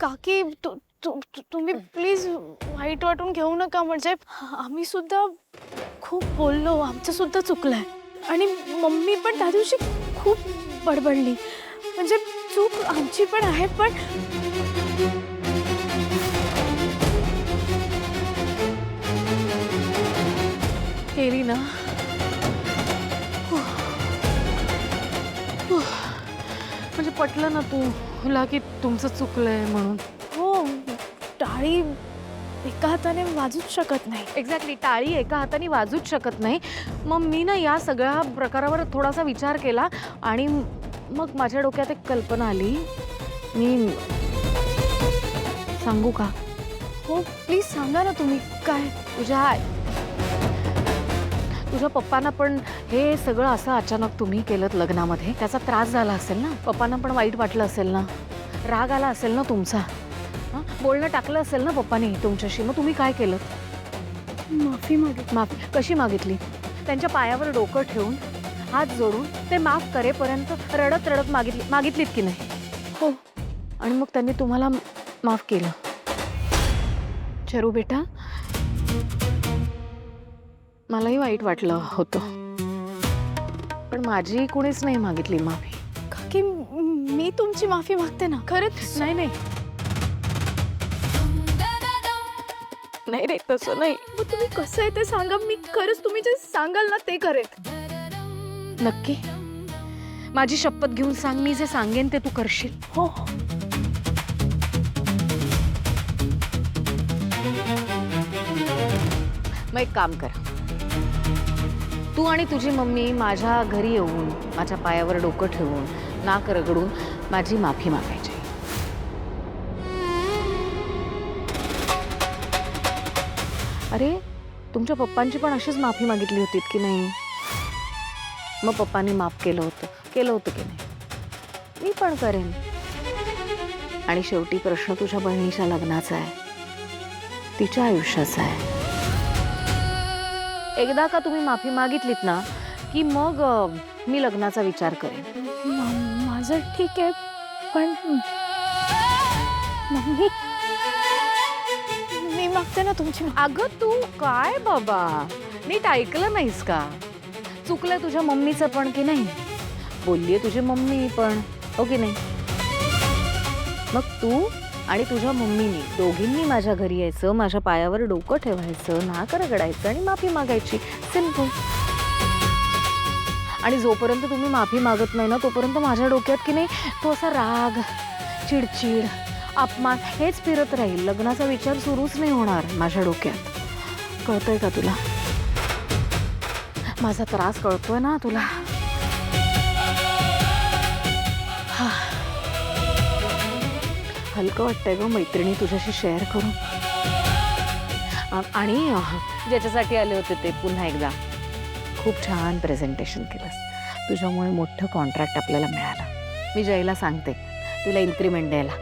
काकी तुम्ही प्लीज वाईट वाटून घेऊ नका. म्हणजे आम्ही सुद्धा खूप बोललो, आमचं सुद्धा चुकलंय. आणि मम्मी पण त्या दिवशी खूप बडबडली. म्हणजे चूक आमची पण आहे, पण केली ना. म्हणजे पटलं ना तुला की तुमचं चुकलंय म्हणून. हो, टाळी एका हाताने वाजूच शकत नाही. एक्झॅक्टली, टाळी एका हाताने वाजूच शकत नाही. मग मी ना या सगळ्या प्रकारावर थोडासा विचार केला आणि मग माझ्या डोक्यात एक कल्पना आली. मी सांगू का? हो प्लीज सांगा ना तुम्ही. काय? तुझ्या पप्पांना पण हे सगळं असं अचानक तुम्ही केलं लग्नामध्ये, त्याचा त्रास झाला असेल ना. पप्पांना पण वाईट वाटलं असेल ना, राग आला असेल ना तुमचा. बोलणं टाकलं असेल ना पप्पाने तुमच्याशी. मग तुम्ही काय केलं? माफी मागितली. माफी कशी मागितली? त्यांच्या पायावर डोकं ठेवून हात जोडून ते माफ करेपर्यंत रडत रडत मागितलीत की नाही? हो. आणि मग त्यांनी तुम्हाला माफ केलं. चरू बेटा, मलाही वाईट वाटलं होतं, पण माझी कुणीच नाही मागितली माफी. काकी मी तुमची माफी मागते ना, खरंच. नाही नाही नाही रे, तसं नाही. मग तुम्ही कसं आहे ते सांगा. मी खरंच तुम्ही जे सांगाल ना ते करेन. नक्की? माझी शपथ घेऊन सांग, मी जे सांगेन ते तू करशील? हो. मग एक काम कर, तू आणि तुझी मम्मी माझ्या घरी येऊन माझ्या पायावर डोकं ठेवून नाक रगडून माझी माफी मागायची. अरे, तुमच्या पप्पांची पण अशीच माफी मागितली होती की नाही? मग पप्पांनी माफ केलं होतं की नाही? मी पण करेन. आणि शेवटी प्रश्न तुझ्या बहिणीच्या लग्नाचा आहे, तिच्या आयुष्याचा आहे. एकदा का तुम्ही माफी मागितलीत ना की मग मी लग्नाचा विचार करेन. माझं ठीक आहे, पण मम्मी मी मागते ना तुमची. अगं तू काय बाबा, नीट ऐकलं नाहीस का? चुकलं तुझ्या मम्मीचं पण की नाही? बोललीये तुझी मम्मी पण, हो की नाही? मग तू आणि तुझ्या मम्मीनी दोघींनी माझ्या घरी यायचं, माझ्या पायावर डोकं ठेवायचं, नाक रगडायचं आणि माफी मागायची. सिंपल. आणि जोपर्यंत तुम्ही माफी मागत नाही ना तोपर्यंत माझ्या डोक्यात की नाही तो असा राग, चिडचिड, अपमान हेच फिरत राहील. लग्नाचा विचार सुरूच नाही होणार माझ्या डोक्यात. कळतंय का तुला? माझा त्रास कळतोय ना तुला? हलकं वाटतंय ग मैत्रिणी तुझ्याशी शेअर करून. आणि ज्याच्यासाठी आले होते ते पुन्हा एकदा खूप छान प्रेझेंटेशन केलंस. तुझ्यामुळे मोठं कॉन्ट्रॅक्ट आपल्याला मिळालं. मी जयला सांगते तुला इन्क्रीमेंट द्यायला.